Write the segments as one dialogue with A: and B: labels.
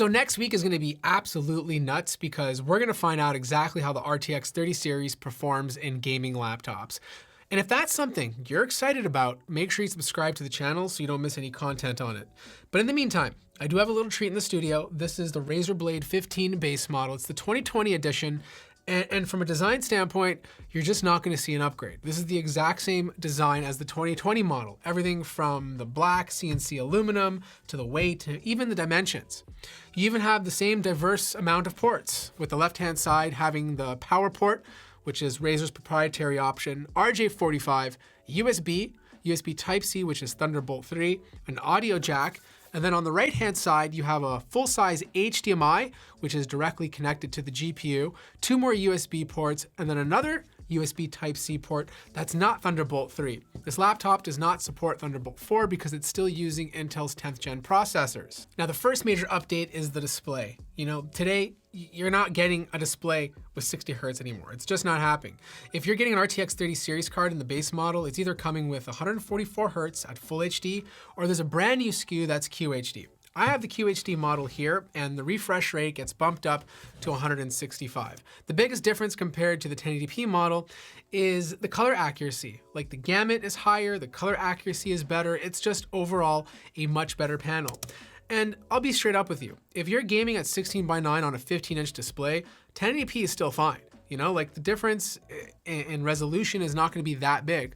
A: So next week is going to be absolutely nuts because we're going to find out exactly how the RTX 30 series performs in gaming laptops. And if that's something you're excited about, make sure you subscribe to the channel so you don't miss any content on it. But in the meantime, I do have a little treat in the studio. This is the Razer Blade 15 base model. It's the 2020 edition. And from a design standpoint, you're just not going to see an upgrade. This is the exact same design as the 2020 model. Everything from the black CNC aluminum to the weight to even the dimensions. You even have the same diverse amount of ports, with the left-hand side having the power port, which is Razer's proprietary option, RJ45, USB, USB Type-C, which is Thunderbolt 3, an audio jack, and then on the right-hand side, you have a full-size HDMI, which is directly connected to the GPU, 2 more USB ports, and then another USB Type-C port that's not Thunderbolt 3. This laptop does not support Thunderbolt 4 because it's still using Intel's 10th gen processors. Now, the first major update is the display. You know, today, you're not getting a display with 60 Hertz anymore. It's just not happening. If you're getting an RTX 30 series card in the base model, it's either coming with 144 Hertz at Full HD, or there's a brand new SKU that's QHD. I have the QHD model here, and the refresh rate gets bumped up to 165. The biggest difference compared to the 1080p model is the color accuracy. Like, the gamut is higher, the color accuracy is better. It's just overall a much better panel. And I'll be straight up with you. If you're gaming at 16:9 on a 15-inch display, 1080p is still fine. You know, like, the difference in resolution is not going to be that big.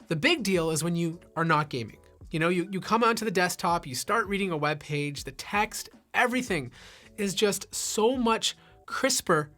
A: The big deal is when you are not gaming. You know, you come onto the desktop, you start reading a web page, the text, everything is just so much crisper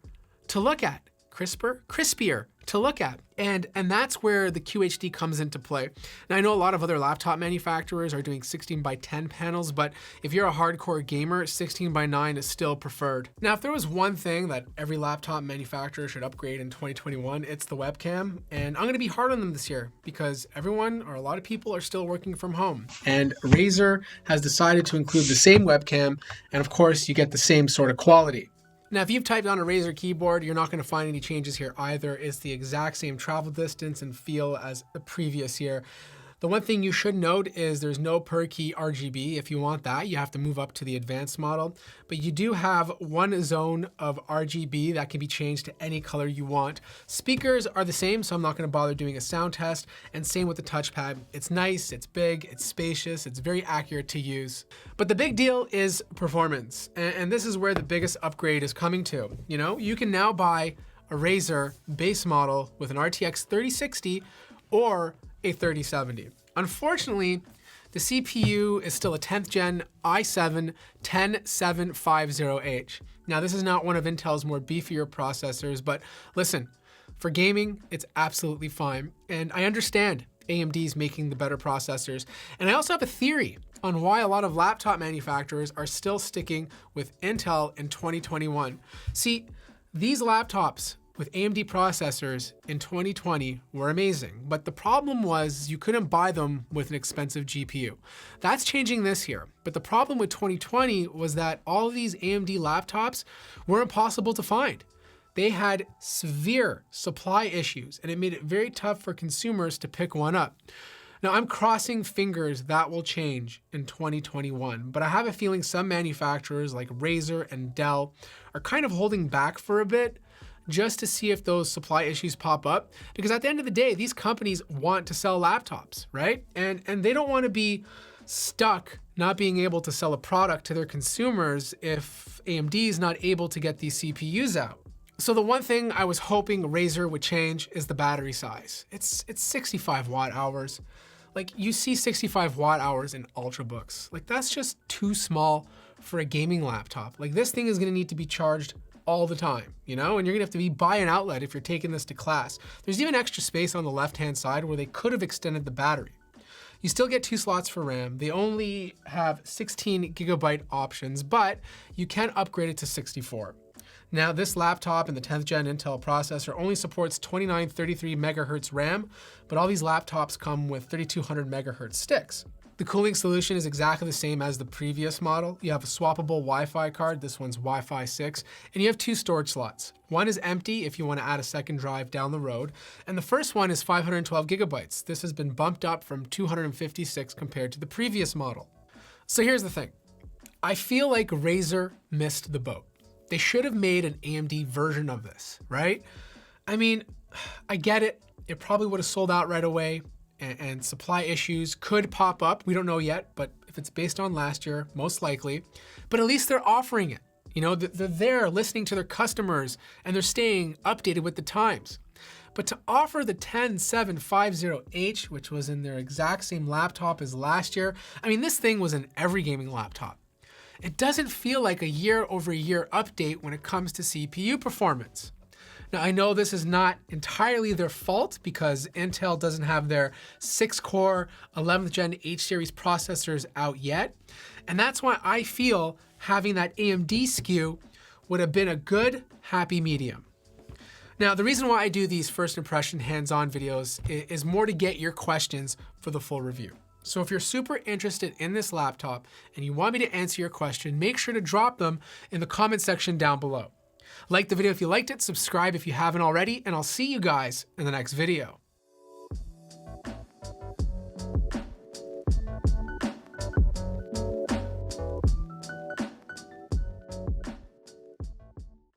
A: to look at. Crispier to look at. And that's where the QHD comes into play. Now, I know a lot of other laptop manufacturers are doing 16:10 panels, but if you're a hardcore gamer, 16:9 is still preferred. Now, if there was one thing that every laptop manufacturer should upgrade in 2021, it's the webcam. And I'm gonna be hard on them this year because everyone, or a lot of people, are still working from home. And Razer has decided to include the same webcam, and of course, you get the same sort of quality. Now, if you've typed on a Razer Keyboard, you're not going to find any changes here either. It's the exact same travel distance and feel as the previous year. The one thing you should note is there's no per key RGB. If you want that, you have to move up to the advanced model. But you do have one zone of RGB that can be changed to any color you want. Speakers are the same, so I'm not going to bother doing a sound test. And same with the touchpad. It's nice, it's big, it's spacious, it's very accurate to use. But the big deal is performance. And this is where the biggest upgrade is coming to. You know, you can now buy a Razer base model with an RTX 3060 or a 3070. Unfortunately, the CPU is still a 10th gen i7 10750H. Now, this is not one of Intel's more beefier processors, but listen, for gaming, it's absolutely fine. And I understand AMD's making the better processors. And I also have a theory on why a lot of laptop manufacturers are still sticking with Intel in 2021. See, these laptops with AMD processors in 2020 were amazing, but the problem was you couldn't buy them with an expensive GPU. That's changing this year, but the problem with 2020 was that all of these AMD laptops were impossible to find. They had severe supply issues, and it made it very tough for consumers to pick one up. Now, I'm crossing fingers that will change in 2021, but I have a feeling some manufacturers like Razer and Dell are kind of holding back for a bit just to see if those supply issues pop up. Because at the end of the day, these companies want to sell laptops, right? And they don't want to be stuck not being able to sell a product to their consumers if AMD is not able to get these CPUs out. So the one thing I was hoping Razer would change is the battery size. It's 65 watt hours. Like, you see 65 watt hours in Ultrabooks. Like, that's just too small for a gaming laptop. Like, this thing is gonna need to be charged all the time, you know? And you're gonna have to be by an outlet if you're taking this to class. There's even extra space on the left-hand side where they could have extended the battery. You still get 2 slots for RAM. They only have 16 gigabyte options, but you can upgrade it to 64. Now, this laptop and the 10th gen Intel processor only supports 2933 megahertz RAM, but all these laptops come with 3200 megahertz sticks. The cooling solution is exactly the same as the previous model. You have a swappable Wi-Fi card, this one's Wi-Fi 6, and you have 2 storage slots. One is empty if you want to add a second drive down the road, and the first one is 512 gigabytes. This has been bumped up from 256 compared to the previous model. So here's the thing. I feel like Razer missed the boat. They should have made an AMD version of this, right? I mean, I get it. It probably would have sold out right away, and supply issues could pop up. We don't know yet, but if it's based on last year, most likely. But at least they're offering it. You know, they're there listening to their customers, and they're staying updated with the times. But to offer the 10750H, which was in their exact same laptop as last year, I mean, this thing was in every gaming laptop. It doesn't feel like a year-over-year update when it comes to CPU performance. Now, I know this is not entirely their fault because Intel doesn't have their 6-core 11th gen H-series processors out yet. And that's why I feel having that AMD SKU would have been a good, happy medium. Now, the reason why I do these first impression hands-on videos is more to get your questions for the full review. So if you're super interested in this laptop and you want me to answer your question, make sure to drop them in the comment section down below. Like the video if you liked it, subscribe if you haven't already, and I'll see you guys in the next video.